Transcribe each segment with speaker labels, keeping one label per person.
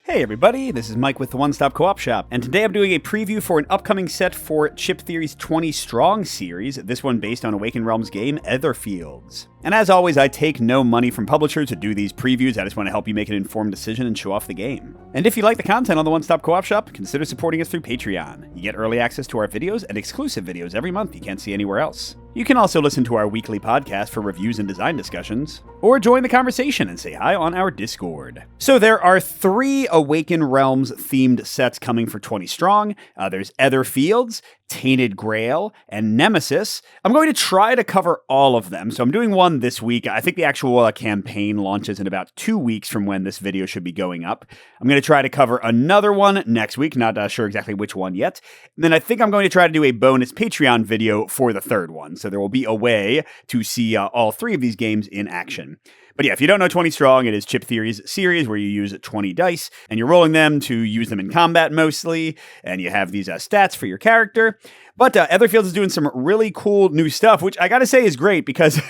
Speaker 1: Hey everybody, this is Mike with the One Stop Co-op Shop, and today I'm doing a preview for an upcoming set for Chip Theory's 20 Strong series, this one based on Awaken Realms game Etherfields. And as always, I take no money from publishers to do these previews. I just want to help you make an informed decision and show off the game. And if you like the content on the One Stop Co-op Shop, consider supporting us through Patreon. You get early access to our videos and exclusive videos every month you can't see anywhere else. You can also listen to our weekly podcast for reviews and design discussions, or join the conversation and say hi on our Discord. So there are 3 Awaken Realms themed sets coming for 20 Strong. There's Etherfields, Tainted Grail, and Nemesis. I'm going to try to cover all of them, so I'm doing one this week. I think the actual campaign launches in about 2 weeks from when this video should be going up. I'm going to try to cover another one next week, not sure exactly which one yet. And then I think I'm going to try to do a bonus Patreon video for the third one, so there will be a way to see all 3 of these games in action. But yeah, if you don't know 20 Strong, it is Chip Theory's series where you use 20 dice, and you're rolling them to use them in combat mostly, and you have these stats for your character. But Etherfields is doing some really cool new stuff, which I gotta say is great because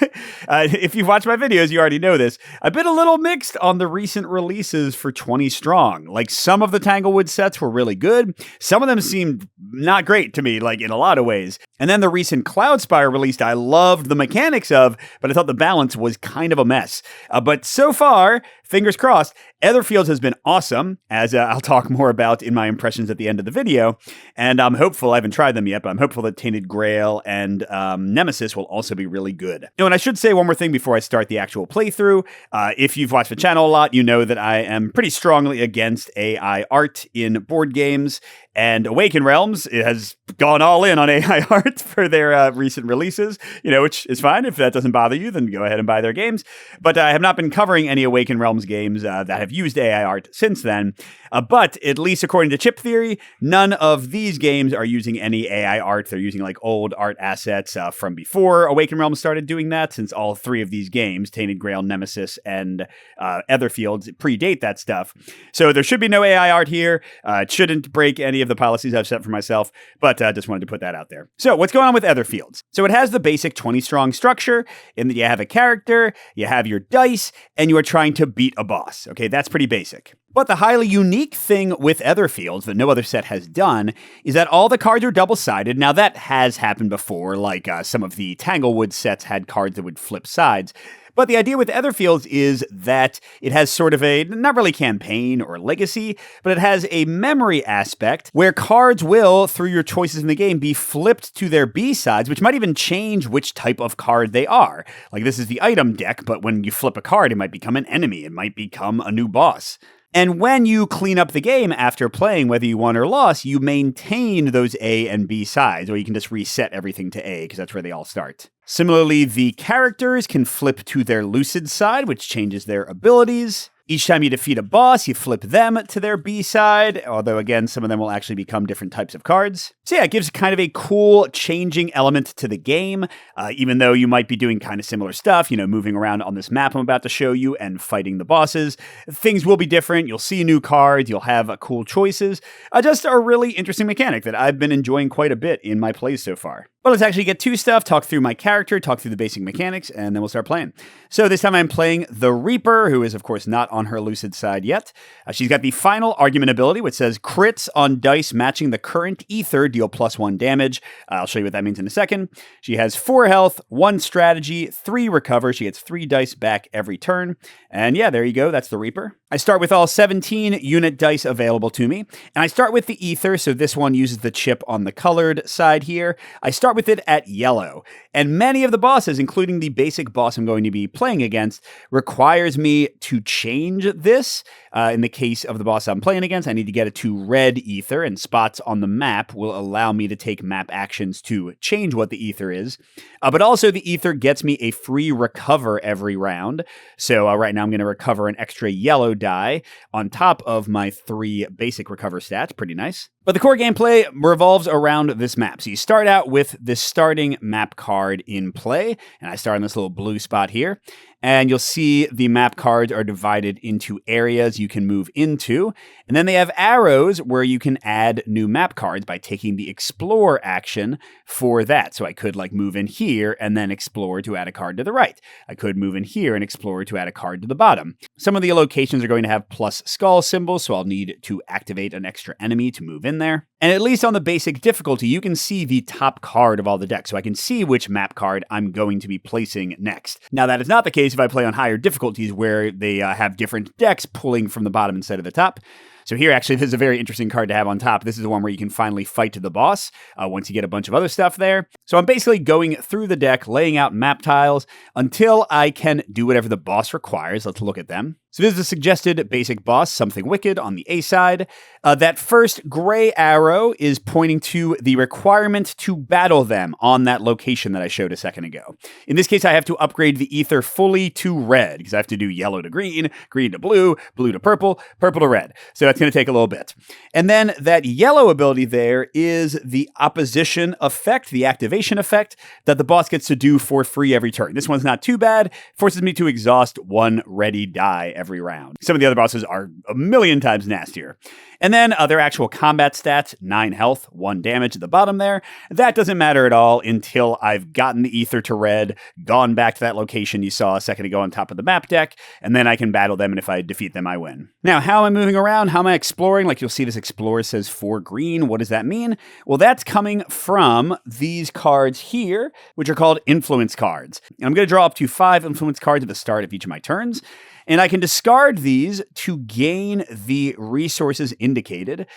Speaker 1: if you've watched my videos, you already know this. I've been a little mixed on the recent releases for 20 Strong. Like, some of the Tanglewood sets were really good. Some of them seemed not great to me, like in a lot of ways. And then the recent Cloudspire released, I loved the mechanics of, but I thought the balance was kind of a mess. But so far, fingers crossed, Etherfields has been awesome, as I'll talk more about in my impressions at the end of the video. And I'm hopeful, I haven't tried them yet, but I'm hopeful that Tainted Grail and Nemesis will also be really good. Oh, and I should say one more thing before I start the actual playthrough. If you've watched the channel a lot, you know that I am pretty strongly against AI art in board games. And Awaken Realms has gone all in on AI art for their recent releases, which is fine. If that doesn't bother you, then go ahead and buy their games. But I have not been covering any Awaken Realms games that have used AI art since then. But at least according to Chip Theory, none of these games are using any AI art. They're using like old art assets from before Awaken Realms started doing that, since all 3 of these games, Tainted Grail, Nemesis, and Etherfields, predate that stuff. So there should be no AI art here. It shouldn't break any of the policies I've set for myself, but just wanted to put that out there. So what's going on with Etherfields? So it has the basic 20 Strong structure in that you have a character, you have your dice, and you are trying to beat a boss. Okay, that's pretty basic. But the highly unique thing with Etherfields that no other set has done is that all the cards are double-sided. Now, that has happened before, like some of the Tanglewood sets had cards that would flip sides. But the idea with Etherfields is that it has sort of a, not really campaign or legacy, but it has a memory aspect where cards will, through your choices in the game, be flipped to their B-sides, which might even change which type of card they are. Like, this is the item deck, but when you flip a card, it might become an enemy. It might become a new boss. And when you clean up the game after playing, whether you won or lost, you maintain those A and B sides, or you can just reset everything to A, because that's where they all start. Similarly, the characters can flip to their lucid side, which changes their abilities. Each time you defeat a boss, you flip them to their B side, although again, some of them will actually become different types of cards. So yeah, it gives kind of a cool changing element to the game, even though you might be doing kind of similar stuff, moving around on this map I'm about to show you and fighting the bosses. Things will be different. You'll see new cards. You'll have cool choices. Just a really interesting mechanic that I've been enjoying quite a bit in my plays so far. But let's actually get to stuff, talk through my character, talk through the basic mechanics, and then we'll start playing. So this time I'm playing the Reaper, who is, of course, not on her lucid side yet. She's got the final argument ability, which says crits on dice matching the current ether deal +1 damage. I'll show you what that means in a second. She has 4 health, 1 strategy, 3 recover. She gets 3 dice back every turn. And yeah, there you go. That's the Reaper. I start with all 17 unit dice available to me. And I start with the ether, so this one uses the chip on the colored side here. I start with it at yellow. And many of the bosses, including the basic boss I'm going to be playing against, requires me to change this. In the case of the boss I'm playing against, I need to get it to red ether, and spots on the map will allow me to take map actions to change what the ether is. But also the ether gets me a free recover every round. So right now I'm going to recover an extra yellow die on top of my 3 basic recover stats. Pretty nice. But the core gameplay revolves around this map. So you start out with this starting map card in play, and I start on this little blue spot here. And you'll see the map cards are divided into areas you can move into. And then they have arrows where you can add new map cards by taking the explore action for that. So I could like move in here and then explore to add a card to the right. I could move in here and explore to add a card to the bottom. Some of the locations are going to have plus skull symbols, so I'll need to activate an extra enemy to move in there. And at least on the basic difficulty, you can see the top card of all the decks. So I can see which map card I'm going to be placing next. Now that is not the case if I play on higher difficulties where they have different decks pulling from the bottom instead of the top. So here, actually, this is a very interesting card to have on top. This is the one where you can finally fight to the boss once you get a bunch of other stuff there. So I'm basically going through the deck, laying out map tiles until I can do whatever the boss requires. Let's look at them. So this is a suggested basic boss, Something Wicked, on the A side. That first gray arrow is pointing to the requirement to battle them on that location that I showed a second ago. In this case, I have to upgrade the ether fully to red, because I have to do yellow to green, green to blue, blue to purple, purple to red. So that's going to take a little bit. And then that yellow ability there is the opposition effect, the activation effect, that the boss gets to do for free every turn. This one's not too bad. Forces me to exhaust one ready die every round. Some of the other bosses are a million times nastier. And then their actual combat stats, 9 health, 1 damage at the bottom there. That doesn't matter at all until I've gotten the ether to red, gone back to that location you saw a second ago on top of the map deck, and then I can battle them, and if I defeat them, I win. Now, how am I moving around? How am I exploring? Like you'll see this explorer says 4 green. What does that mean? Well, that's coming from these cards here, which are called influence cards. And I'm going to draw up to 5 influence cards at the start of each of my turns. And I can discard these to gain the resources indicated.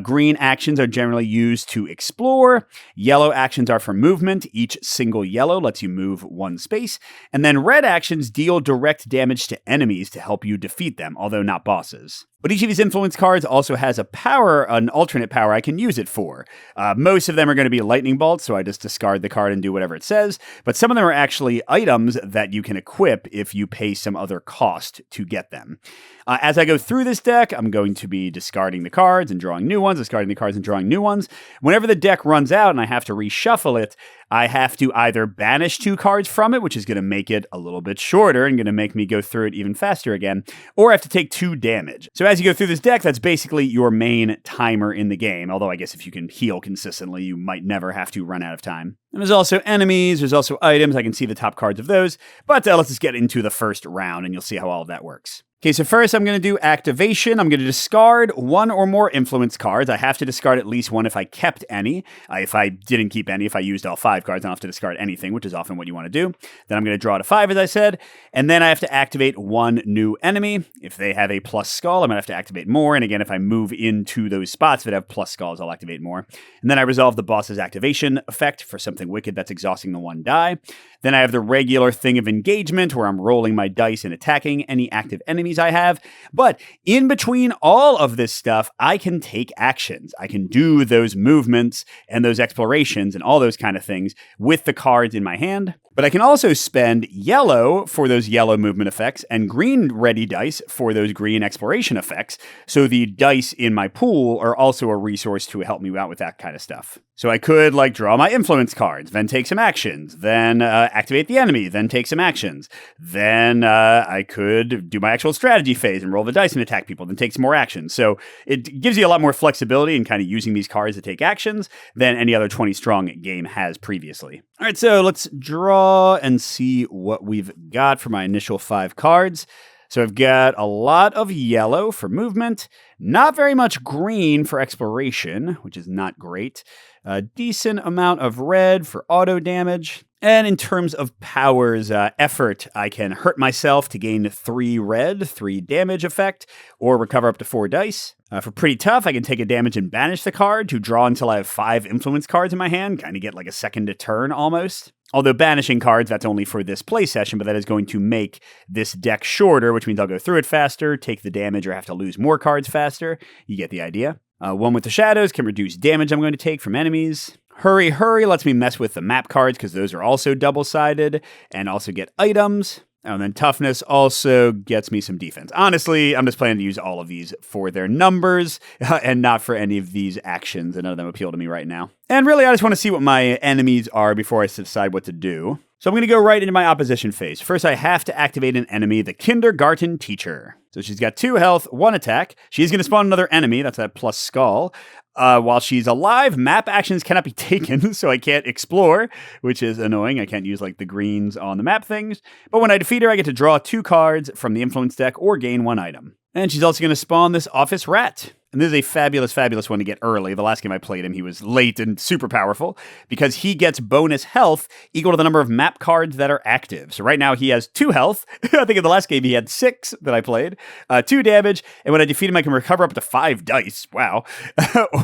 Speaker 1: Green actions are generally used to explore. Yellow actions are for movement. Each single yellow lets you move 1 space. And then red actions deal direct damage to enemies to help you defeat them, although not bosses. But each of these influence cards also has a power, an alternate power I can use it for. Most of them are going to be lightning bolts, so I just discard the card and do whatever it says. But some of them are actually items that you can equip if you pay some other cost to get them. As I go through this deck, I'm going to be discarding the cards and drawing new ones, discarding the cards and drawing new ones. Whenever the deck runs out and I have to reshuffle it, I have to either banish 2 cards from it, which is going to make it a little bit shorter and going to make me go through it even faster again, or I have to take 2 damage. So as you go through this deck, that's basically your main timer in the game, although I guess if you can heal consistently, you might never have to run out of time. And there's also enemies, there's also items, I can see the top cards of those, but let's just get into the first round and you'll see how all of that works. Okay, so first I'm going to do activation. I'm going to discard 1 or more influence cards. I have to discard at least 1 if I kept any. If I didn't keep any, if I used all 5 cards, I don't have to discard anything, which is often what you want to do. Then I'm going to draw to 5, as I said, and then I have to activate 1 new enemy. If they have a plus skull, I'm going to have to activate more, and again, if I move into those spots that have plus skulls, I'll activate more. And then I resolve the boss's activation effect for Something Wicked that's exhausting the 1 die. Then I have the regular thing of engagement where I'm rolling my dice and attacking any active enemies I have. But in between all of this stuff, I can take actions. I can do those movements and those explorations and all those kind of things with the cards in my hand. But I can also spend yellow for those yellow movement effects and green ready dice for those green exploration effects. So the dice in my pool are also a resource to help me out with that kind of stuff. So I could draw my influence cards, then take some actions, then activate the enemy, then take some actions. Then I could do my actual strategy phase and roll the dice and attack people, then take some more actions. So it gives you a lot more flexibility in kind of using these cards to take actions than any other 20 strong game has previously. All right, so let's draw and see what we've got for my initial 5 cards. So I've got a lot of yellow for movement, not very much green for exploration, which is not great. A decent amount of red for auto damage. And in terms of powers, effort, I can hurt myself to gain 3 red, 3 damage effect, or recover up to 4 dice. For pretty tough, I can take a damage and banish the card to draw until I have 5 influence cards in my hand, kind of get like a second to turn almost. Although banishing cards, that's only for this play session, but that is going to make this deck shorter, which means I'll go through it faster, take the damage, or have to lose more cards faster. You get the idea. One with the shadows can reduce damage I'm going to take from enemies. Hurry lets me mess with the map cards because those are also double-sided and also get items. Oh, and then toughness also gets me some defense. Honestly, I'm just planning to use all of these for their numbers and not for any of these actions, and none of them appeal to me right now. And really, I just want to see what my enemies are before I decide what to do. So I'm going to go right into my opposition phase. First, I have to activate an enemy, the kindergarten teacher. So she's got 2 health, 1 attack. She's going to spawn another enemy. That's that plus skull. While she's alive, map actions cannot be taken, so I can't explore, which is annoying. I can't use like the greens on the map things. But when I defeat her, I get to draw 2 cards from the influence deck or gain 1 item. And she's also going to spawn this office rat. And this is a fabulous, fabulous one to get early. The last game I played him, he was late and super powerful because he gets bonus health equal to the number of map cards that are active. So right now he has 2 health. I think in the last game he had 6 that I played, 2 damage. And when I defeat him, I can recover up to 5 dice. Wow.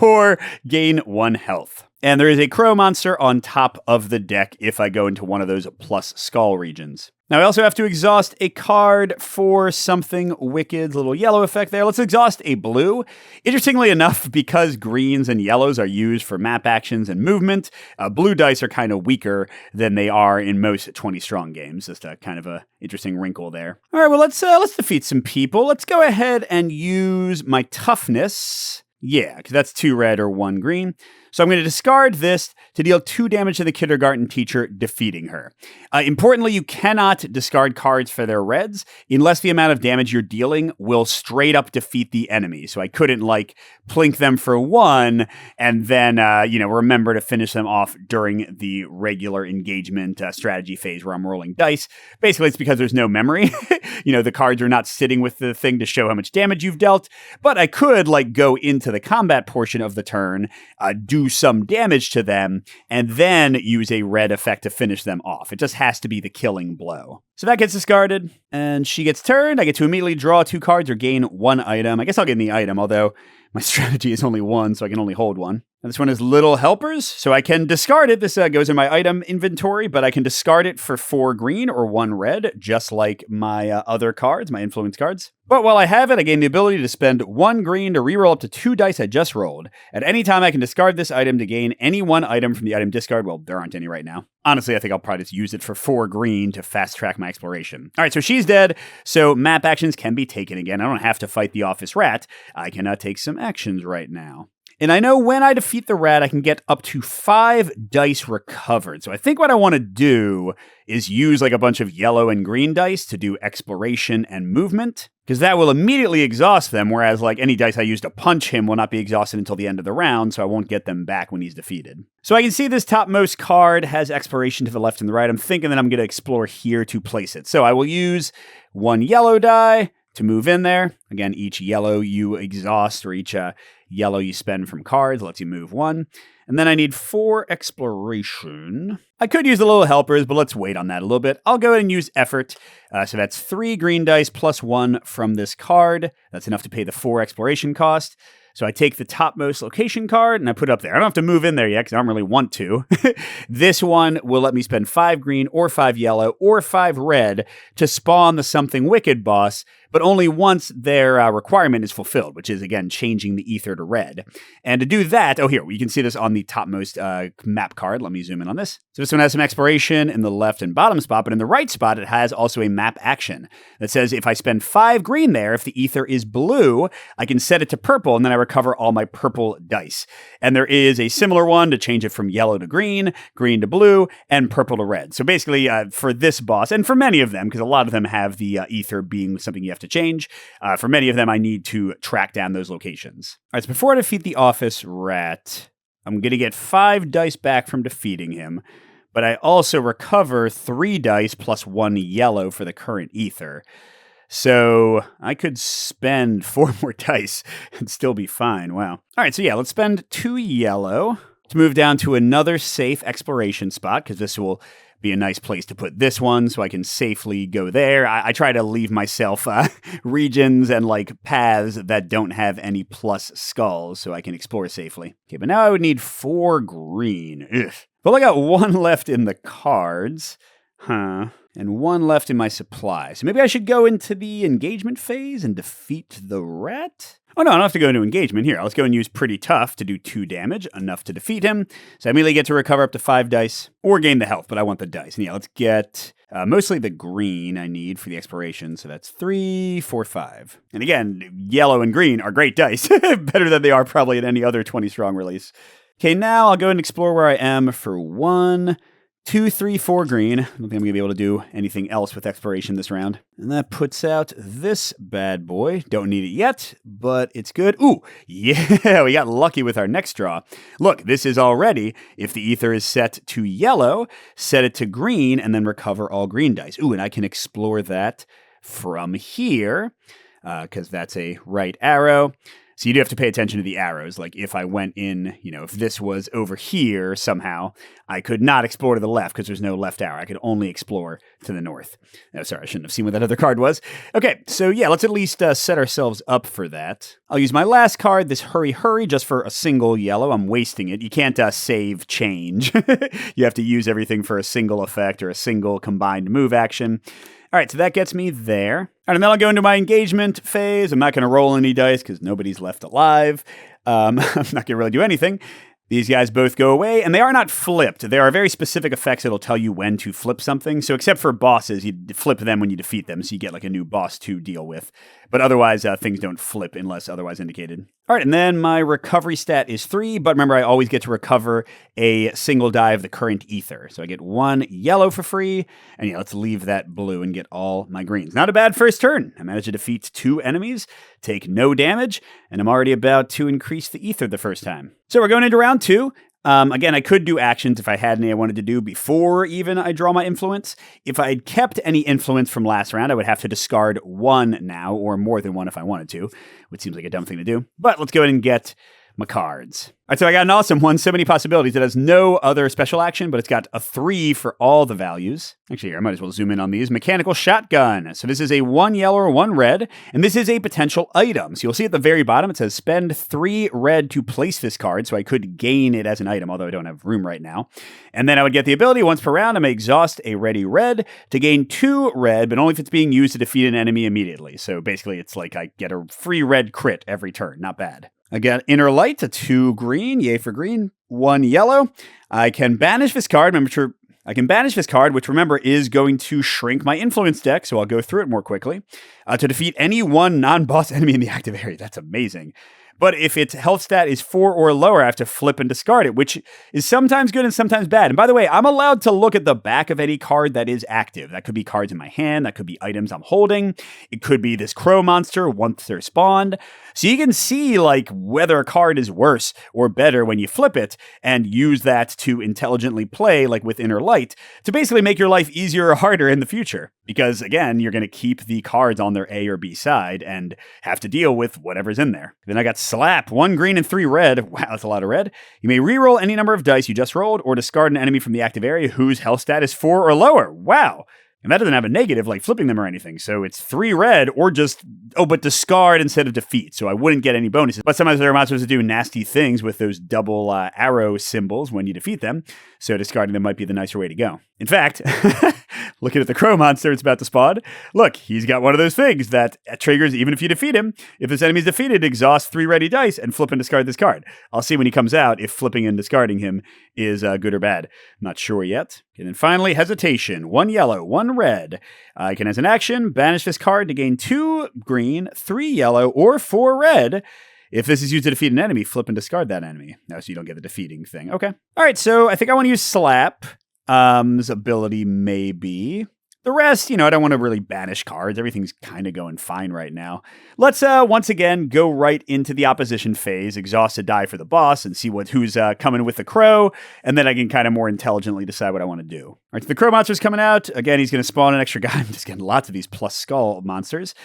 Speaker 1: Or gain 1 health. And there is a crow monster on top of the deck if I go into one of those plus skull regions. Now, I also have to exhaust a card for something wicked, little yellow effect there. Let's exhaust a blue. Interestingly enough, because greens and yellows are used for map actions and movement, blue dice are kind of weaker than they are in most 20 strong games. Just a kind of a interesting wrinkle there. All right, well, let's defeat some people. Let's go ahead and use my toughness. Yeah, because that's 2 red or 1 green. So I'm going to discard this to deal 2 damage to the kindergarten teacher, defeating her. Importantly, you cannot discard cards for their reds unless the amount of damage you're dealing will straight up defeat the enemy. So I couldn't like plink them for 1 and then, remember to finish them off during the regular engagement strategy phase where I'm rolling dice. Basically, it's because there's no memory. The cards are not sitting with the thing to show how much damage you've dealt. But I could like go into the combat portion of the turn, do some damage to them, and then use a red effect to finish them off. It just has to be the killing blow. So that gets discarded, and she gets turned. I get to immediately draw 2 cards or gain 1 item. I guess I'll get the item, although my strategy is only 1, so I can only hold 1. And this one is Little Helpers, so I can discard it. This goes in my item inventory, but I can discard it for 4 green or 1 red, just like my other cards, my influence cards. But while I have it, I gain the ability to spend 1 green to reroll up to 2 dice I just rolled. At any time, I can discard this item to gain any 1 item from the item discard. Well, there aren't any right now. Honestly, I think I'll probably just use it for 4 green to fast track my exploration. All right, so she's dead, so map actions can be taken again. I don't have to fight the office rat. I can take some actions right now. And I know when I defeat the rat, I can get up to 5 dice recovered. So I think what I want to do is use like a bunch of yellow and green dice to do exploration and movement, because that will immediately exhaust them, whereas like any dice I use to punch him will not be exhausted until the end of the round, so I won't get them back when he's defeated. So I can see this topmost card has exploration to the left and the right. I'm thinking that I'm going to explore here to place it. So I will use 1 yellow die to move in there. Again, each yellow you exhaust, or each yellow you spend from cards lets you move 1. And then I need 4 exploration. I could use the Little Helpers, but let's wait on that a little bit. I'll go ahead and use effort. So that's 3 green dice plus 1 from this card. That's enough to pay the 4 exploration cost. So I take the topmost location card and I put it up there. I don't have to move in there yet because I don't really want to. This one will let me spend 5 green or 5 yellow or 5 red to spawn the Something Wicked boss, but only once their requirement is fulfilled, which is, again, changing the ether to red. And to do that, here, you can see this on the topmost map card. Let me zoom in on this. So this one has some exploration in the left and bottom spot, but in the right spot, it has also a map action that says if I spend 5 green there, if the ether is blue, I can set it to purple, and then I recover all my purple dice. And there is a similar one to change it from yellow to green to blue, and purple to red. So basically, for this boss, and for many of them, because a lot of them have the ether being something you have to change, for many of them, I need to track down those locations. All right, so before I defeat the office rat, I'm going to get 5 dice back from defeating him, but I also recover 3 dice plus 1 yellow for the current ether. So I could spend 4 more dice and still be fine. Wow. All right, so yeah, let's spend 2 yellow to move down to another safe exploration spot, because this will be a nice place to put this one so I can safely go there. I try to leave myself regions and like paths that don't have any plus skulls so I can explore safely. Okay, but now I would need 4 green. Ugh. Well, I got 1 left in the cards. And and 1 left in my supply. So maybe I should go into the engagement phase and defeat the rat? Oh no, I don't have to go into engagement. Here, let's go and use Pretty Tough to do 2 damage, enough to defeat him. So I immediately get to recover up to 5 dice, or gain the health, but I want the dice. And yeah, let's get mostly the green I need for the exploration. So that's 3, 4, 5. And again, yellow and green are great dice. Better than they are probably in any other 20 strong release. Okay, now I'll go and explore where I am for 1, 2, 3, 4 green. I don't think I'm going to be able to do anything else with exploration this round. And that puts out this bad boy. Don't need it yet, but it's good. Ooh, yeah, we got lucky with our next draw. Look, this is already, if the ether is set to yellow, set it to green, and then recover all green dice. Ooh, and I can explore that from here, because that's a right arrow. So you do have to pay attention to the arrows. Like if I went in, if this was over here somehow, I could not explore to the left because there's no left arrow. I could only explore to the north. Oh, sorry, I shouldn't have seen what that other card was. Okay, so yeah, let's at least set ourselves up for that. I'll use my last card, this Hurry Hurry, just for a single yellow. I'm wasting it. You can't save change. You have to use everything for a single effect or a single combined move action. All right, so that gets me there. All right, and then I'll go into my engagement phase. I'm not going to roll any dice because nobody's left alive. I'm not going to really do anything. These guys both go away, and they are not flipped. There are very specific effects that'll tell you when to flip something. So except for bosses, you flip them when you defeat them, so you get like a new boss to deal with. But otherwise, things don't flip unless otherwise indicated. All right, and then my recovery stat is 3, but remember, I always get to recover a single die of the current ether. So I get 1 yellow for free, and yeah, let's leave that blue and get all my greens. Not a bad first turn. I managed to defeat 2 enemies, take no damage, and I'm already about to increase the ether the first time. So we're going into round 2. Again, I could do actions if I had any I wanted to do before even I draw my influence. If I had kept any influence from last round, I would have to discard 1 now, or more than 1 if I wanted to, which seems like a dumb thing to do. But let's go ahead and get my cards. All right, so I got an awesome one, so many possibilities. It has no other special action, but it's got a 3 for all the values. Actually, here, I might as well zoom in on these. Mechanical Shotgun. So this is a 1 yellow or 1 red, and this is a potential item. So you'll see at the very bottom, it says spend 3 red to place this card, so I could gain it as an item, although I don't have room right now. And then I would get the ability, once per round, I may exhaust a ready red to gain 2 red, but only if it's being used to defeat an enemy immediately. So basically, it's like I get a free red crit every turn. Not bad. I got Inner Light, a 2 green, yay for green, 1 yellow. I can banish this card. Which remember is going to shrink my influence deck, so I'll go through it more quickly. To defeat any 1 non-boss enemy in the active area. That's amazing. But if its health stat is 4 or lower, I have to flip and discard it, which is sometimes good and sometimes bad. And by the way, I'm allowed to look at the back of any card that is active. That could be cards in my hand. That could be items I'm holding. It could be this crow monster once they're spawned. So you can see like whether a card is worse or better when you flip it and use that to intelligently play, like with Inner Light, to basically make your life easier or harder in the future. Because again, you're going to keep the cards on their A or B side and have to deal with whatever's in there. Then I got Slap, 1 green and 3 red. Wow, that's a lot of red. You may reroll any number of dice you just rolled or discard an enemy from the active area whose health stat is 4 or lower. Wow. And that doesn't have a negative like flipping them or anything. So it's 3 red or just, but discard instead of defeat. So I wouldn't get any bonuses. But sometimes there are monsters that do nasty things with those double arrow symbols when you defeat them. So discarding them might be the nicer way to go. In fact, looking at the crow monster it's about to spawn, look, he's got one of those things that triggers even if you defeat him. If this enemy's defeated, exhaust 3 ready dice and flip and discard this card. I'll see when he comes out if flipping and discarding him is good or bad. Not sure yet. And then finally, Hesitation. 1 yellow, 1 red. I can, as an action, banish this card to gain 2 green, 3 yellow, or 4 red. If this is used to defeat an enemy, flip and discard that enemy. No, so you don't get the defeating thing. Okay. All right, so I think I want to use Slap. This ability maybe. The rest, I don't want to really banish cards. Everything's kind of going fine right now. Let's once again go right into the opposition phase, exhaust a die for the boss, and see who's coming with the crow, and then I can kind of more intelligently decide what I want to do. All right, so the crow monster's coming out. Again, he's going to spawn an extra guy. I'm just getting lots of these plus skull monsters.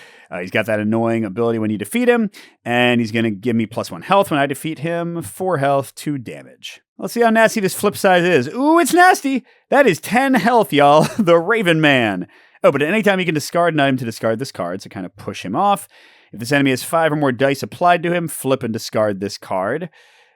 Speaker 1: He's got that annoying ability when you defeat him, and he's going to give me +1 health when I defeat him, 4 health, 2 damage. Let's see how nasty this flip side is. Ooh, it's nasty. That is 10 health, y'all. The Raven Man. Oh, but at any time you can discard an item to discard this card, so kind of push him off. If this enemy has 5 or more dice applied to him, flip and discard this card.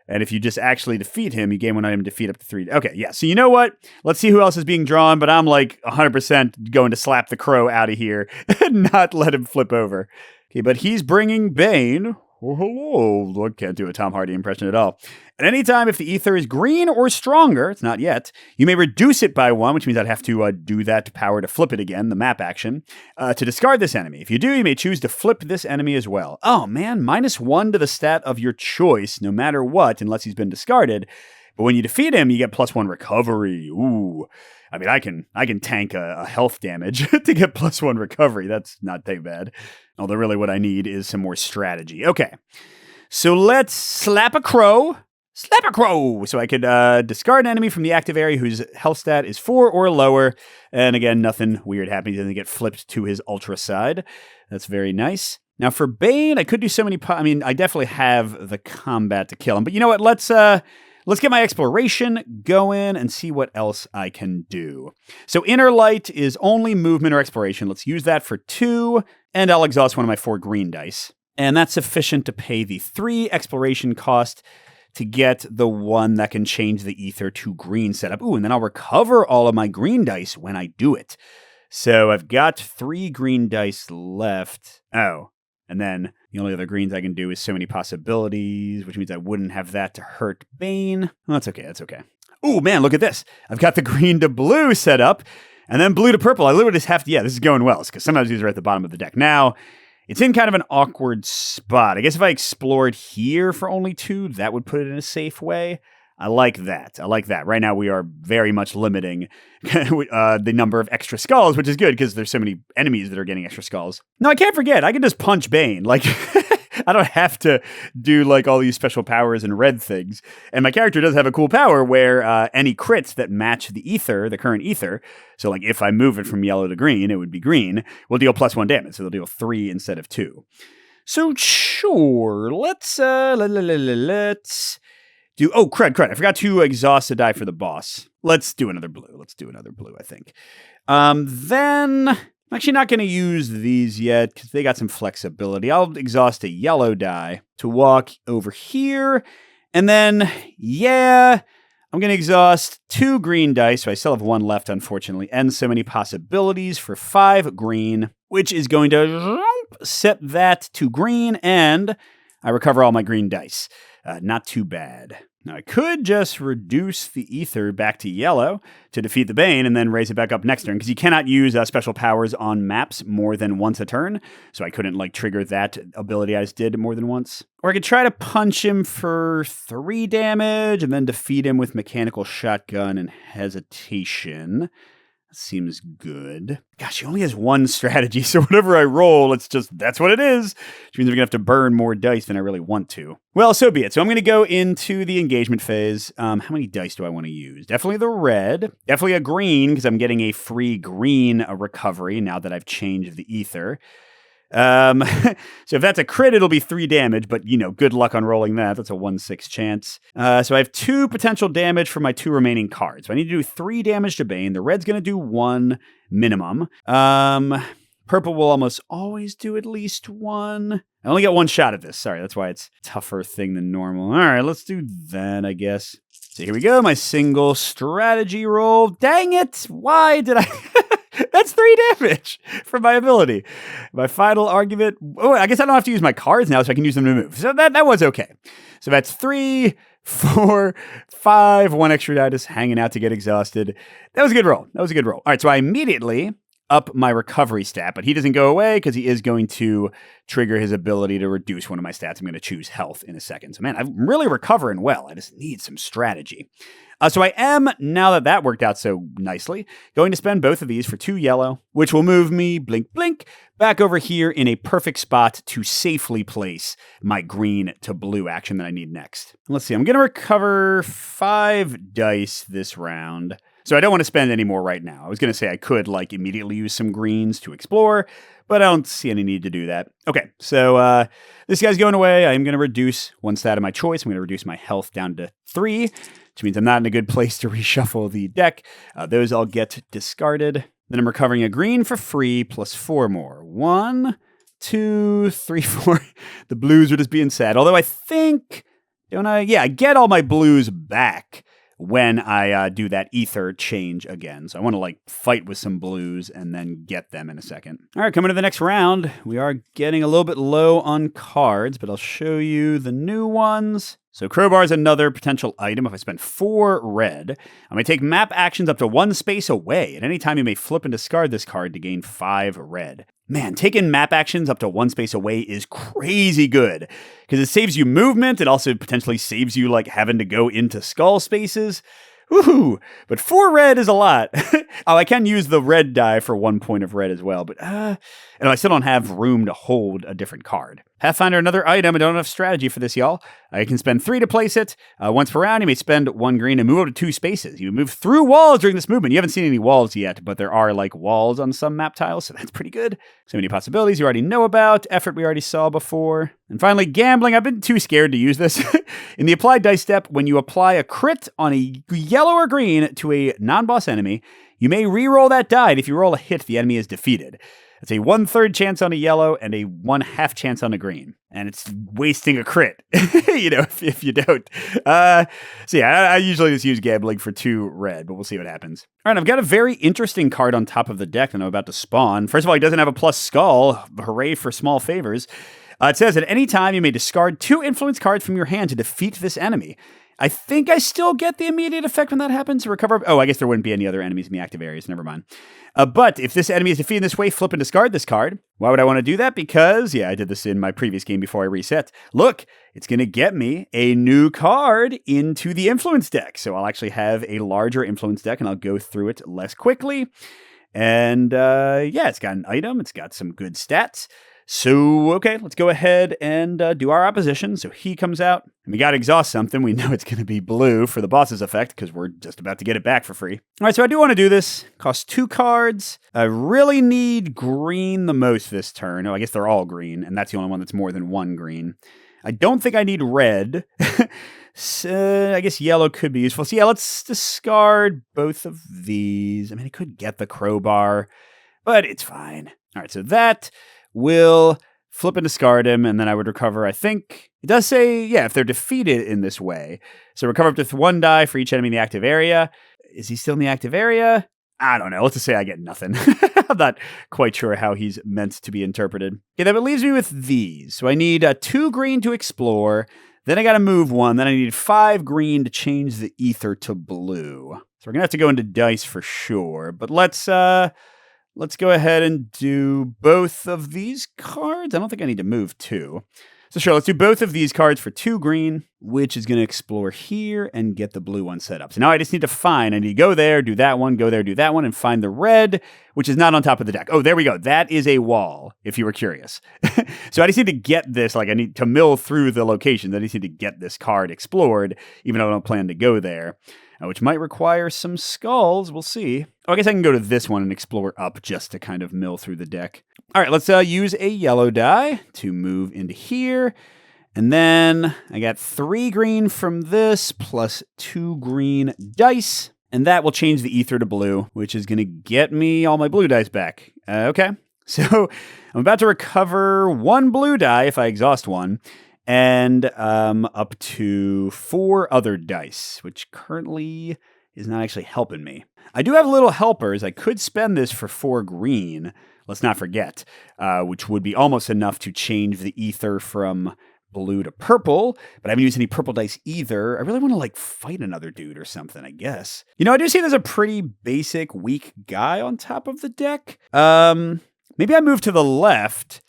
Speaker 1: And if you just actually defeat him, you gain 1 item, defeat up to 3. Okay, yeah. So you know what? Let's see who else is being drawn, but I'm like 100% going to slap the crow out of here and not let him flip over. Okay, but he's bringing Bane. Oh, hello. I can't do a Tom Hardy impression at all. At any time, if the ether is green or stronger, it's not yet, you may reduce it by 1, which means I'd have to do that power to flip it again, the map action, to discard this enemy. If you do, you may choose to flip this enemy as well. Oh, man, -1 to the stat of your choice, no matter what, unless he's been discarded. But when you defeat him, you get +1 recovery. Ooh. I mean, I can tank a health damage to get +1 recovery. That's not too bad. Although really what I need is some more strategy. Okay, so let's slap a crow. Slap a crow! So I could discard an enemy from the active area whose health stat is 4 or lower. And again, nothing weird happens. He doesn't get flipped to his ultra side. That's very nice. Now for Bane, I could do so many... I mean, I definitely have the combat to kill him. But you know what? Let's get my exploration going and see what else I can do. So Inner Light is only movement or exploration. Let's use that for 2, and I'll exhaust one of my 4 green dice. And that's sufficient to pay the 3 exploration cost to get the one that can change the ether to green setup. Ooh, and then I'll recover all of my green dice when I do it. So I've got 3 green dice left. Oh, and then the only other greens I can do is so many possibilities, which means I wouldn't have that to hurt Bane. Well, that's okay, that's okay. Ooh, man, look at this. I've got the green to blue set up, and then blue to purple. I literally just have to, yeah, this is going well, because sometimes these are at the bottom of the deck. Now, it's in kind of an awkward spot. I guess if I explored here for only 2, that would put it in a safe way. I like that. I like that. Right now, we are very much limiting the number of extra skulls, which is good because there's so many enemies that are getting extra skulls. No, I can't forget. I can just punch Bane. Like, I don't have to do like all these special powers and red things. And my character does have a cool power where any crits that match the ether, the current ether, so like if I move it from yellow to green, it would be green, will deal +1 damage. So they'll deal 3 instead of 2. So sure, let's do, oh, crud. I forgot to exhaust a die for the boss. Let's do another blue. I think. Then, I'm actually not going to use these yet because they got some flexibility. I'll exhaust a yellow die to walk over here. And then, yeah, I'm going to exhaust 2 green dice. So I still have 1 left, unfortunately. And so many possibilities for 5 green, which is going to set that to green. And I recover all my green dice. Not too bad. Now, I could just reduce the ether back to yellow to defeat the Bane and then raise it back up next turn, because you cannot use special powers on maps more than once a turn, so I couldn't, like, trigger that ability I just did more than once. Or I could try to punch him for 3 damage and then defeat him with Mechanical Shotgun and Hesitation. Seems good. Gosh, he only has 1 strategy, so whatever I roll, that's what it is. Which means I'm going to have to burn more dice than I really want to. Well, so be it. So I'm going to go into the engagement phase. How many dice do I want to use? Definitely the red. Definitely a green, because I'm getting a free green recovery now that I've changed the ether. So if that's a crit, it'll be 3 damage, but, you know, good luck on rolling that. That's a 1/6 chance. So I have 2 potential damage for my 2 remaining cards. So I need to do 3 damage to Bane. The red's going to do 1 minimum. Purple will almost always do at least 1. I only get 1 shot at this. Sorry, that's why it's a tougher thing than normal. All right, let's do that, I guess. So here we go, my single strategy roll. Dang it! Why did I... That's 3 damage for my ability. My final argument... Oh, I guess I don't have to use my cards now, so I can use them to move. So that was okay. So that's 3, 4, 5, 1 extra die just hanging out to get exhausted. That was a good roll. All right, so I immediately up my recovery stat, but he doesn't go away because he is going to trigger his ability to reduce one of my stats. I'm going to choose health in a second. So, man, I'm really recovering well. I just need some strategy. So I am, now that worked out so nicely, going to spend both of these for 2 yellow, which will move me, blink, blink, back over here in a perfect spot to safely place my green to blue action that I need next. Let's see, I'm going to recover 5 dice this round. So I don't want to spend any more right now. I was going to say I could, like, immediately use some greens to explore, but I don't see any need to do that. Okay, so this guy's going away. I'm going to reduce 1 stat of my choice. I'm going to reduce my health down to 3, which means I'm not in a good place to reshuffle the deck. Those all get discarded. Then I'm recovering a green for free plus 4 more. 1, 2, 3, 4. The blues are just being sad. Although I think Don't I? Yeah, I get all my blues back when I do that ether change again. So I want to like fight with some blues and then get them in a second. All right, coming to the next round. We are getting a little bit low on cards, but I'll show you the new ones. So crowbar is another potential item. If I spend 4 red, I may take map actions up to 1 space away. At any time, you may flip and discard this card to gain 5 red. Man, taking map actions up to 1 space away is crazy good because it saves you movement. It also potentially saves you like having to go into skull spaces. Woohoo! But 4 red is a lot. Oh, I can use the red die for 1 point of red as well, but and I still don't have room to hold a different card. Pathfinder, another item. I don't have strategy for this, y'all. I can spend 3 to place it. Once per round, you may spend 1 green and move up to 2 spaces. You move through walls during this movement. You haven't seen any walls yet, but there are like walls on some map tiles, so that's pretty good. So many possibilities you already know about. Effort we already saw before. And finally, gambling. I've been too scared to use this. In the applied dice step, when you apply a crit on a yellow or green to a non-boss enemy, you may re-roll that die, and if you roll a hit, the enemy is defeated. It's a 1/3 chance on a yellow and a 1/2 chance on a green. And it's wasting a crit, if you don't. So yeah, I usually just use gambling for 2 red, but we'll see what happens. All right, I've got a very interesting card on top of the deck that I'm about to spawn. First of all, he doesn't have a plus skull. Hooray for small favors. It says, at any time, you may discard 2 influence cards from your hand to defeat this enemy. I think I still get the immediate effect when that happens to recover. Oh, I guess there wouldn't be any other enemies in the active areas. Never mind. But if this enemy is defeated in this way, flip and discard this card. Why would I want to do that? Because, I did this in my previous game before I reset. Look, it's going to get me a new card into the influence deck. So I'll actually have a larger influence deck and I'll go through it less quickly. And it's got an item. It's got some good stats. So, okay, let's go ahead and do our opposition. So he comes out, and we got to exhaust something. We know it's going to be blue for the boss's effect, because we're just about to get it back for free. All right, so I do want to do this. Costs 2 cards. I really need green the most this turn. Oh, I guess they're all green, and that's the only one that's more than 1 green. I don't think I need red. So I guess yellow could be useful. So let's discard both of these. I mean, I could get the crowbar, but it's fine. All right, so that will flip and discard him, and then I would recover, I think. It does say, if they're defeated in this way. So recover up to 1 die for each enemy in the active area. Is he still in the active area? I don't know. Let's just say I get nothing. I'm not quite sure how he's meant to be interpreted. Yeah, that leaves me with these. So I need 2 green to explore. Then I got to move 1. Then I need 5 green to change the ether to blue. So we're going to have to go into dice for sure. But let's go ahead and do both of these cards. I don't think I need to move 2. So sure, let's do both of these cards for 2 green, which is going to explore here and get the blue one set up. So now I just need I need to go there, do that one, go there, do that one, and find the red, which is not on top of the deck. Oh, there we go. That is a wall, if you were curious. So I just need to get this, I need to mill through the locations. I just need to get this card explored, even though I don't plan to go there. Which might require some skulls. We'll see. Oh, I guess I can go to this one and explore up just to kind of mill through the deck. All right, let's use a yellow die to move into here. And then I got 3 green from this plus 2 green dice. And that will change the ether to blue, which is going to get me all my blue dice back. Okay, so I'm about to recover 1 blue die if I exhaust 1. And up to 4 other dice, which currently is not actually helping me. I do have little helpers. I could spend this for 4 green, let's not forget, which would be almost enough to change the ether from blue to purple, but I haven't used any purple dice either. I really want to fight another dude or something, I guess. I do see there's a pretty basic weak guy on top of the deck. Maybe I move to the left.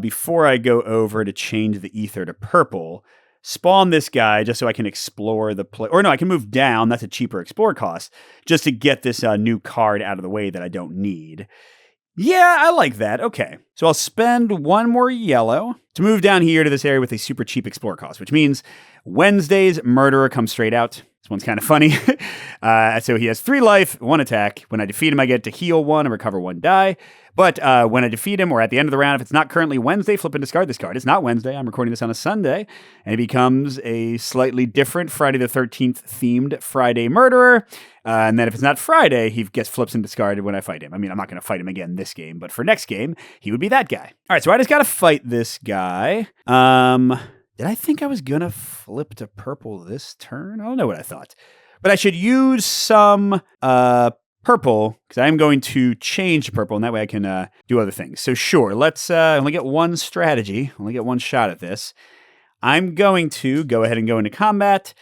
Speaker 1: Before I go over to change the ether to purple, spawn this guy just so I can explore the place. Or no, I can move down. That's a cheaper explore cost just to get this new card out of the way that I don't need. Yeah, I like that. Okay. So I'll spend 1 more yellow to move down here to this area with a super cheap explore cost, which means Wednesday's murderer comes straight out. This one's kind of funny. So he has 3 life, 1 attack. When I defeat him, I get to heal 1 and recover 1 die. But when I defeat him or at the end of the round, if it's not currently Wednesday, flip and discard this card. It's not Wednesday. I'm recording this on a Sunday. And it becomes a slightly different Friday the 13th themed Friday murderer. And then if it's not Friday, he gets flips and discarded when I fight him. I mean, I'm not going to fight him again this game, but for next game, he would be that guy. All right, so I just got to fight this guy. Did I think I was going to flip to purple this turn? I don't know what I thought. But I should use some purple, because I'm going to change to purple, and that way I can do other things. So sure, let's only get one strategy, only get one shot at this. I'm going to go ahead and go into combat,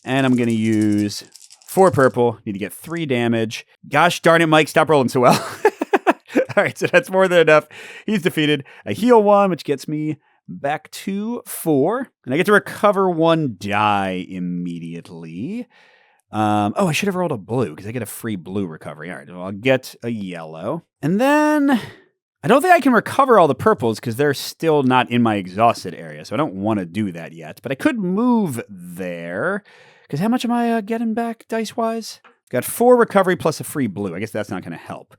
Speaker 1: and I'm going to use 4 purple. Need to get 3 damage. Gosh darn it, Mike, stop rolling so well. All right, so that's more than enough. He's defeated. I heal 1, which gets me back to 4, and I get to recover 1 die immediately. I should have rolled a blue because I get a free blue recovery. All right, well, I'll get a yellow. And then I don't think I can recover all the purples because they're still not in my exhausted area, so I don't want to do that yet. But I could move there because how much am I getting back dice-wise? Got 4 recovery plus a free blue. I guess that's not going to help.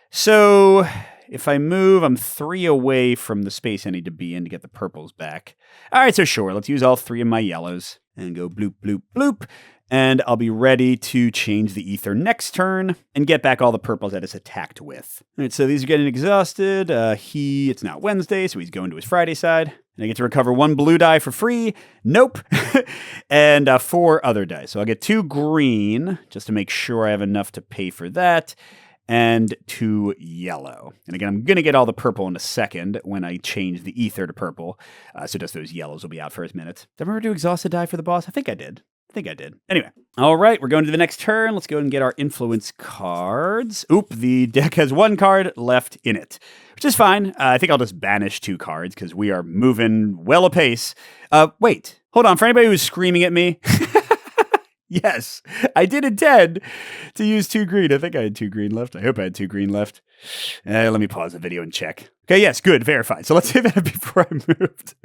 Speaker 1: So if I move, I'm 3 away from the space I need to be in to get the purples back. All right, so sure, let's use all 3 of my yellows and go bloop, bloop, bloop. And I'll be ready to change the ether next turn and get back all the purples that it's attacked with. All right, so these are getting exhausted. It's now Wednesday, so he's going to his Friday side. And I get to recover 1 blue die for free. Nope. And 4 other dice. So I'll get 2 green, just to make sure I have enough to pay for that. And 2 yellow. And again, I'm going to get all the purple in a second when I change the ether to purple. So just those yellows will be out for a minute. Did I remember to do exhausted die for the boss? I think I did. Anyway. All right, we're going to the next turn. Let's go and get our influence cards. Oop, the deck has 1 card left in it, which is fine. I think I'll just banish 2 cards because we are moving well apace. Wait, hold on. For anybody who's screaming at me, yes, I did intend to use 2 green. I think I had 2 green left. I hope I had 2 green left. Let me pause the video and check. Okay, yes, good, verified. So let's say that before I moved.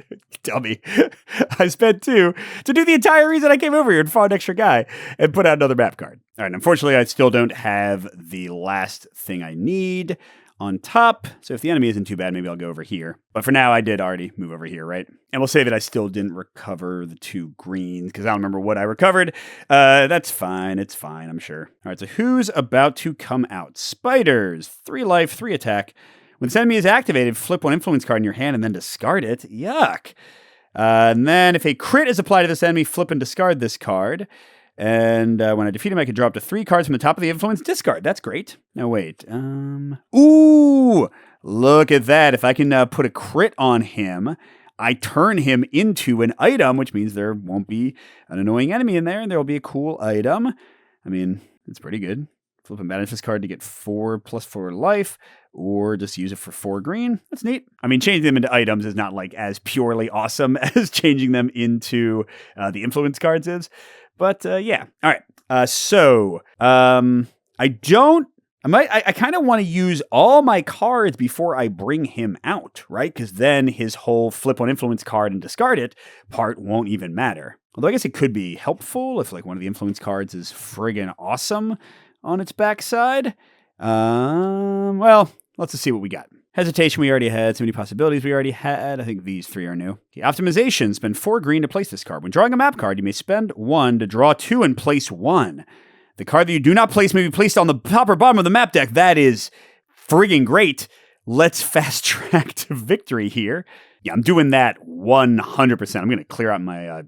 Speaker 1: Tell me. I spent 2 to do the entire reason I came over here and fought an extra guy and put out another map card. All right, unfortunately, I still don't have the last thing I need on top. So if the enemy isn't too bad, maybe I'll go over here. But for now, I did already move over here, right? And we'll say that I still didn't recover the 2 greens because I don't remember what I recovered. That's fine. It's fine, I'm sure. All right, so who's about to come out? Spiders. 3 life, 3 attack. When this enemy is activated, flip 1 influence card in your hand and then discard it. Yuck. And then if a crit is applied to this enemy, flip and discard this card. And when I defeat him, I can draw up to 3 cards from the top of the influence discard. That's great. Now, wait. Ooh! Look at that. If I can put a crit on him, I turn him into an item, which means there won't be an annoying enemy in there, and there will be a cool item. I mean, it's pretty good. Flip and banish this card to get 4 plus 4 life, or just use it for 4 green. That's neat. I mean, changing them into items is not like as purely awesome as changing them into the influence cards is. But yeah. All right. I kind of want to use all my cards before I bring him out, right? Because then his whole flip 1 influence card and discard it part won't even matter. Although I guess it could be helpful if like one of the influence cards is friggin' awesome on its backside. Well, let's just see what we got. Hesitation we already had. So many possibilities we already had. I think these 3 are new. Okay, optimization. Spend 4 green to place this card. When drawing a map card, you may spend 1 to draw 2 and place 1. The card that you do not place may be placed on the top or bottom of the map deck. That is friggin' great. Let's fast track to victory here. Yeah, I'm doing that 100%. I'm going to clear out my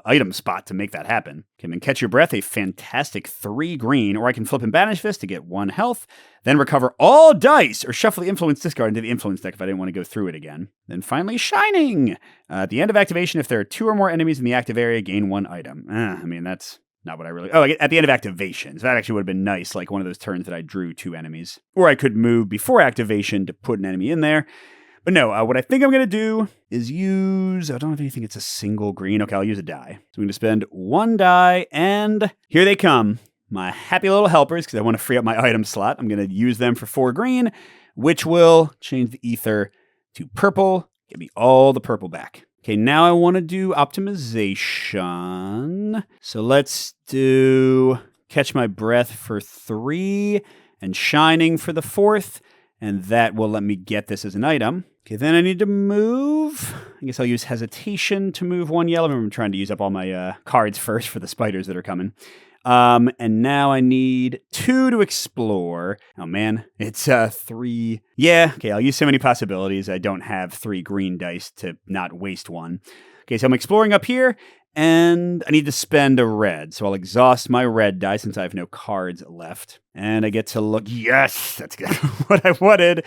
Speaker 1: item spot to make that happen. Okay, then catch your breath, a fantastic 3 green, or I can flip and banish this to get 1 health, then recover all dice, or shuffle the influence discard into the influence deck if I didn't want to go through it again. Then finally, shining! At the end of activation, if there are 2 or more enemies in the active area, gain 1 item. I mean, that's not what I really... Oh, at the end of activation. So that actually would have been nice, like one of those turns that I drew 2 enemies. Or I could move before activation to put an enemy in there. But no, what I think I'm going to do is use... I don't have anything. It's a single green. Okay, I'll use a die. So I'm going to spend 1 die, and here they come. My happy little helpers, because I want to free up my item slot. I'm going to use them for 4 green, which will change the ether to purple. Give me all the purple back. Okay, now I want to do optimization. So let's do catch my breath for 3 and shining for the 4th. And that will let me get this as an item. Okay, then I need to move. I guess I'll use hesitation to move 1 yellow. I'm trying to use up all my cards first for the spiders that are coming. And now I need 2 to explore. Oh man, it's 3. Yeah, okay, I'll use so many possibilities. I don't have 3 green dice to not waste 1. Okay, so I'm exploring up here, and I need to spend a red. So I'll exhaust my red die since I have no cards left. And I get to look. Yes, that's what I wanted.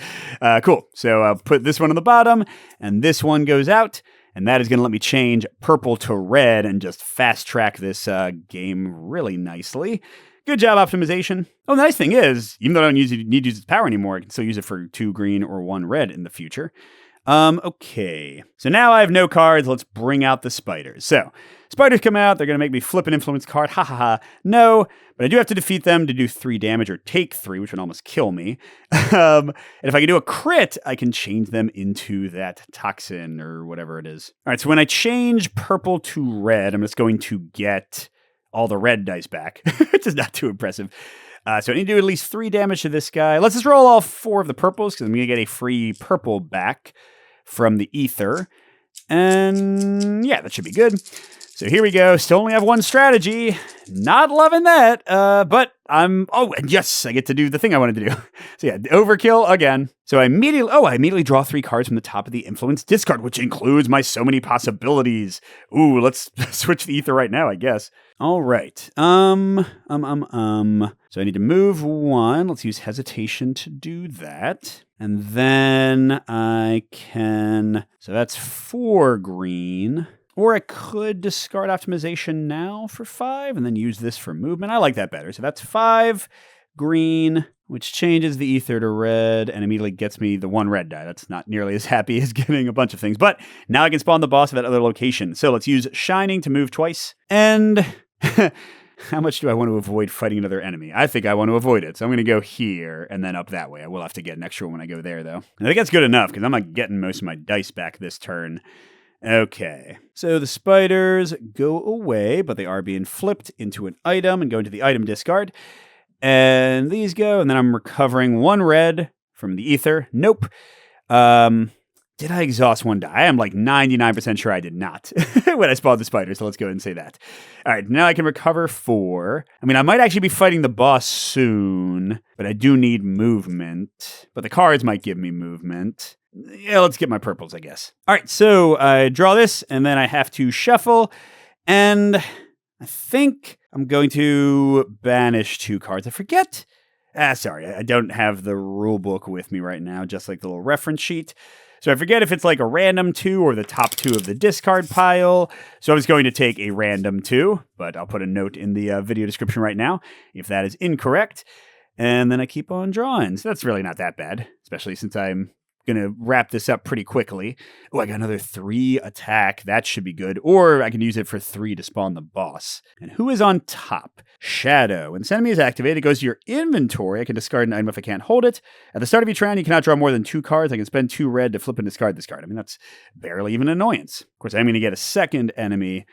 Speaker 1: Cool. So I'll put this one on the bottom, and this one goes out. And that is going to let me change purple to red and just fast track this game really nicely. Good job, optimization. Oh, the nice thing is, even though I don't need to use its power anymore, I can still use it for 2 green or 1 red in the future. Okay. So now I have no cards. Let's bring out the spiders. So, spiders come out. They're going to make me flip an influence card. Ha ha ha. No, but I do have to defeat them to do 3 damage or take 3, which would almost kill me. And if I can do a crit, I can change them into that toxin or whatever it is. All right, so when I change purple to red, I'm just going to get all the red dice back, which is not too impressive. So I need to do at least 3 damage to this guy. Let's just roll all 4 of the purples, because I'm going to get a free purple back from the ether. And yeah, that should be good. So here we go. Still only have 1 strategy. Not loving that. But I'm... Oh, and yes, I get to do the thing I wanted to do. So yeah, overkill again. So I immediately draw 3 cards from the top of the influence discard, which includes my so many possibilities. Ooh, let's switch the ether right now, I guess. All right. So I need to move 1. Let's use hesitation to do that. And then I can... So that's 4 green. Or I could discard optimization now for 5 and then use this for movement. I like that better. So that's 5 green, which changes the ether to red and immediately gets me the 1 red die. That's not nearly as happy as getting a bunch of things. But now I can spawn the boss at that other location. So let's use Shining to move twice. And how much do I want to avoid fighting another enemy? I think I want to avoid it. So I'm going to go here and then up that way. I will have to get an extra one when I go there, though. I think that's good enough because I'm not getting most of my dice back this turn. Okay, so the spiders go away, but they are being flipped into an item and go into the item discard. And these go, and then I'm recovering 1 red from the ether. Nope. Did I exhaust 1 die? I am like 99% sure I did not when I spawned the spider, so let's go ahead and say that. All right, now I can recover 4. I mean, I might actually be fighting the boss soon, but I do need movement. But the cards might give me movement. Yeah, let's get my purples, I guess. All right, so I draw this, and then I have to shuffle, and I think I'm going to banish 2 cards. I forget. Sorry, I don't have the rule book with me right now, just like the little reference sheet. So I forget if it's like a random 2 or the top 2 of the discard pile. So I was going to take a random 2, but I'll put a note in the video description right now if that is incorrect. And then I keep on drawing. So that's really not that bad, especially since I'm going to wrap this up pretty quickly. Oh, I got another 3 attack. That should be good. Or I can use it for 3 to spawn the boss. And who is on top? Shadow. When this enemy is activated, it goes to your inventory. I can discard an item if I can't hold it. At the start of each round, you cannot draw more than 2 cards. I can spend 2 red to flip and discard this card. I mean, that's barely even an annoyance. Of course, I'm going to get a second enemy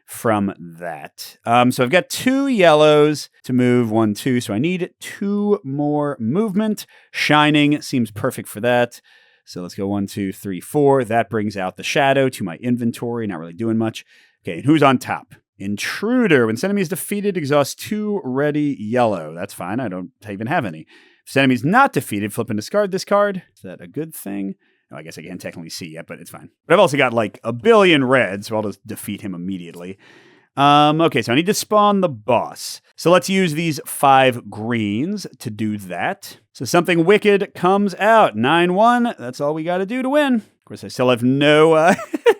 Speaker 1: from that. So I've got 2 yellows to move 1, 2. So I need 2 more movement. Shining seems perfect for that. So let's go 1, 2, 3, 4. That brings out the shadow to my inventory. Not really doing much. Okay, and who's on top? Intruder. When this enemy is defeated, exhaust 2 ready yellow. That's fine. I don't even have any. If this enemy is not defeated, flip and discard this card. Is that a good thing? Oh, I guess I can't technically see yet, but it's fine. But I've also got like a billion reds, so I'll just defeat him immediately. Okay, so I need to spawn the boss. So let's use these 5 greens to do that. So something wicked comes out. 9-1. That's all we got to do to win. Of course, I still have no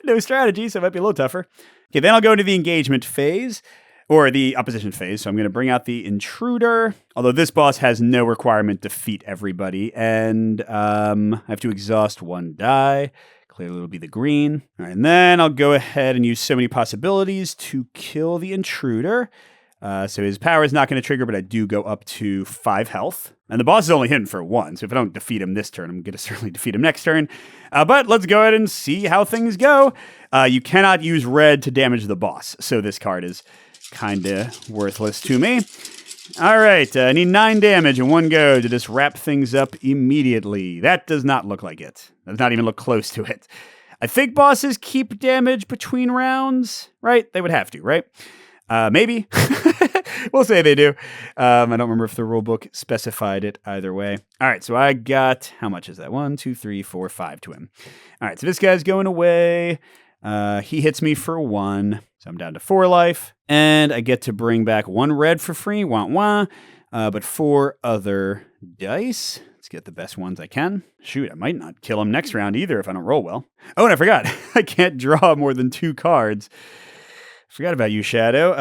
Speaker 1: no strategy, so it might be a little tougher. Okay, then I'll go into the engagement phase, or the opposition phase. So I'm going to bring out the intruder. Although this boss has no requirement to defeat everybody. And I have to exhaust 1 die. Clearly it'll be the green. All right, and then I'll go ahead and use so many possibilities to kill the intruder. So his power is not going to trigger, but I do go up to 5 health. And the boss is only hitting for 1, so if I don't defeat him this turn, I'm going to certainly defeat him next turn. But let's go ahead and see how things go. You cannot use red to damage the boss, so this card is kind of worthless to me. All right, I need 9 damage in 1 go to just wrap things up immediately. That does not look like it. That does not even look close to it. I think bosses keep damage between rounds, right? They would have to, right? Maybe. We'll say they do. I don't remember if the rulebook specified it either way. All right, so I got, how much is that? 1, 2, 3, 4, 5 to him. All right, so this guy's going away. He hits me for 1, so I'm down to 4 life. And I get to bring back 1 red for free, wah wah, but 4 other dice. Let's get the best ones I can. Shoot, I might not kill him next round either if I don't roll well. Oh, and I forgot, I can't draw more than 2 cards. Forgot about you, Shadow.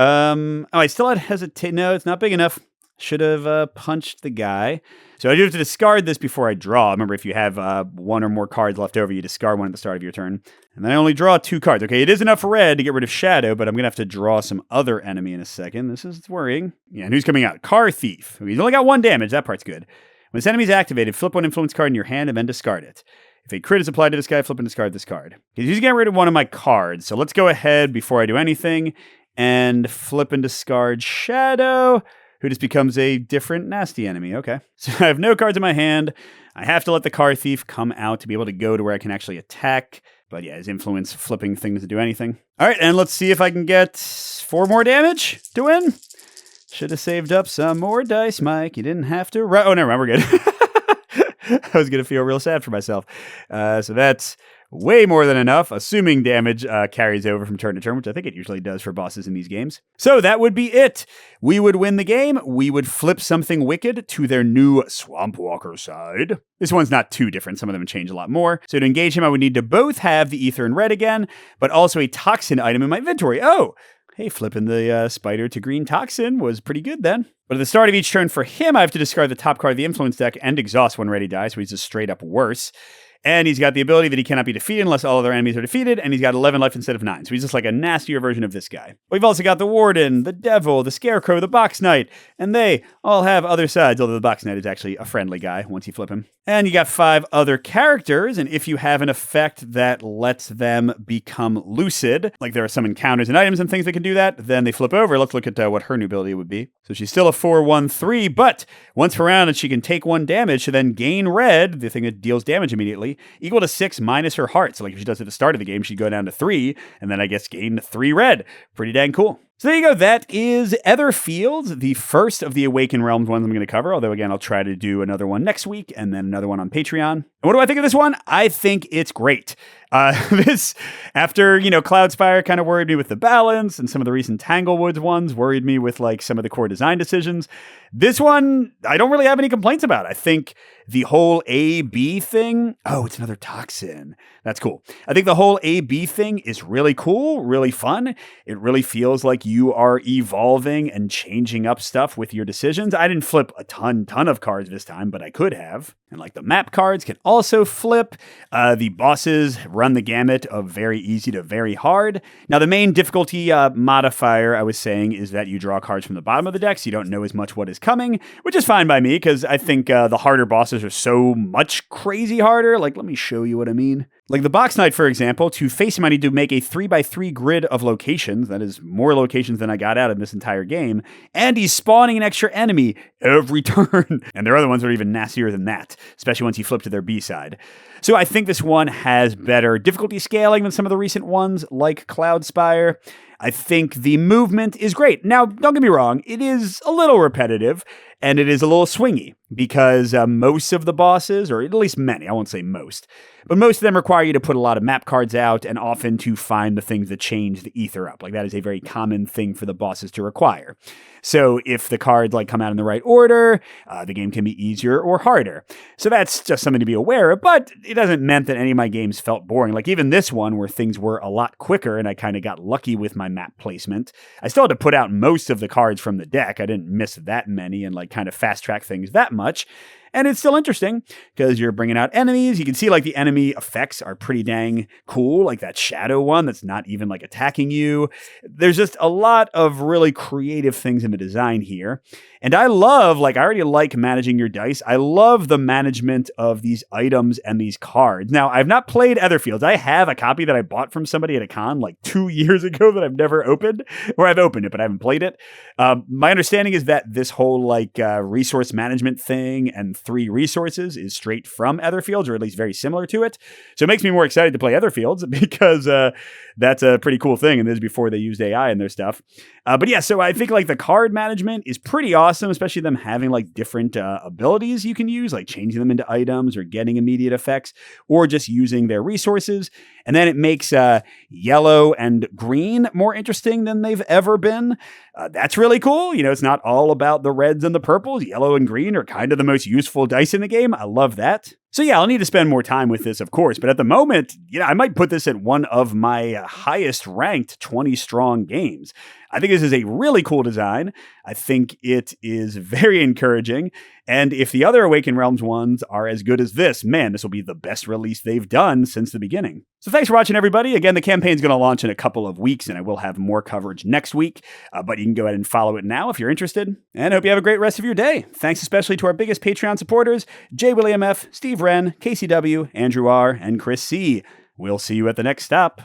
Speaker 1: I still had hesitate. No, it's not big enough. Should have punched the guy. So I do have to discard this before I draw. Remember, if you have 1 or more cards left over, you discard 1 at the start of your turn. And then I only draw 2 cards. Okay, it is enough for red to get rid of Shadow, but I'm going to have to draw some other enemy in a second. This is worrying. Yeah, and who's coming out? Car Thief. He's only got 1 damage. That part's good. When this enemy is activated, flip 1 influence card in your hand and then discard it. If a crit is applied to this guy, flip and discard this card. He's getting rid of 1 of my cards. So let's go ahead before I do anything and flip and discard Shadow, who just becomes a different nasty enemy. Okay. So I have no cards in my hand. I have to let the Car Thief come out to be able to go to where I can actually attack. But yeah, his influence flipping things to do anything. All right, and let's see if I can get 4 more damage to win. Should have saved up some more dice, Mike. You didn't have to... Oh, never mind, we're good. I was going to feel real sad for myself. So that's way more than enough, assuming damage carries over from turn to turn, which I think it usually does for bosses in these games. So that would be it. We would win the game. We would flip something wicked to their new Swamp Walker side. This one's not too different. Some of them change a lot more. So to engage him, I would need to both have the Ether and Red again, but also a Toxin item in my inventory. Oh! Hey, flipping the spider to green toxin was pretty good then. But at the start of each turn for him, I have to discard the top card of the influence deck and exhaust when ready die, so he's just straight up worse. And he's got the ability that he cannot be defeated unless all other enemies are defeated, and he's got 11 life instead of 9. So he's just like a nastier version of this guy. We've also got the Warden, the Devil, the Scarecrow, the Box Knight, and they all have other sides, although the Box Knight is actually a friendly guy once you flip him. And you got 5 other characters, and if you have an effect that lets them become lucid, like there are some encounters and items and things that can do that, then they flip over. Let's look at what her new ability would be. So she's still a 4/1/3, but once per round, and she can take 1 damage to then gain red, the thing that deals damage immediately, equal to 6 minus her heart. So like if she does it at the start of the game, she'd go down to 3, and then I guess gain 3 red. Pretty dang cool. So there you go. That is Etherfields, the first of the Awaken Realms ones I'm going to cover. Although, again, I'll try to do another one next week and then another one on Patreon. And what do I think of this one? I think it's great. This, after, Cloudspire kind of worried me with the balance, and some of the recent Tanglewoods ones worried me with, like, some of the core design decisions. This one, I don't really have any complaints about. I think the whole A-B thing, oh, it's another toxin. That's cool. I think the whole A-B thing is really cool, really fun. It really feels like you are evolving and changing up stuff with your decisions. I didn't flip a ton of cards this time, but I could have. And like the map cards can also flip. The bosses run the gamut of very easy to very hard. Now, the main difficulty modifier I was saying is that you draw cards from the bottom of the deck, so you don't know as much what is coming, which is fine by me because I think the harder bosses are so much crazy harder. Like, let me show you what I mean. Like the Box Knight, for example, to face him, I need to make a 3x3 grid of locations. That is more locations than I got out in this entire game. And he's spawning an extra enemy every turn. And there are other ones that are even nastier than that, especially once you flip to their B side. So I think this one has better difficulty scaling than some of the recent ones, like Cloudspire. I think the movement is great. Now, don't get me wrong, it is a little repetitive, and it is a little swingy, because most of the bosses, or at least many, I won't say most, but most of them require you to put a lot of map cards out, and often to find the things that change the ether up. Like, that is a very common thing for the bosses to require. So if the cards come out in the right order, the game can be easier or harder. So that's just something to be aware of, but it doesn't mean that any of my games felt boring. Like even this one where things were a lot quicker and I kind of got lucky with my map placement. I still had to put out most of the cards from the deck. I didn't miss that many and kind of fast track things that much. And it's still interesting because you're bringing out enemies. You can see the enemy effects are pretty dang cool, like that shadow one that's not even attacking you. There's just a lot of really creative things in the design here. And I love, I already like managing your dice. I love the management of these items and these cards. Now, I've not played Etherfields. I have a copy that I bought from somebody at a con 2 years ago that I've never opened, or I've opened it, but I haven't played it. My understanding is that this whole resource management thing and 3 resources is straight from Etherfields, or at least very similar to it. So it makes me more excited to play Etherfields because that's a pretty cool thing. And this is before they used AI in their stuff. But yeah, so I think like the card management is pretty awesome, especially them having like different abilities you can use, like changing them into items or getting immediate effects, or just using their resources. And then it makes yellow and green more interesting than they've ever been. That's really cool. You know, it's not all about the reds and the purples. Yellow and green are kind of the most useful dice in the game. I love that. So yeah, I'll need to spend more time with this, of course, but at the moment, I might put this at one of my highest ranked 20 strong games. I think this is a really cool design. I think it is very encouraging. And if the other Awaken Realms ones are as good as this, man, this will be the best release they've done since the beginning. So thanks for watching, everybody. Again, the campaign's going to launch in a couple of weeks, and I will have more coverage next week. But you can go ahead and follow it now if you're interested. And I hope you have a great rest of your day. Thanks especially to our biggest Patreon supporters, J. William F., Steve Wren, KCW, Andrew R., and Chris C. We'll see you at the next stop.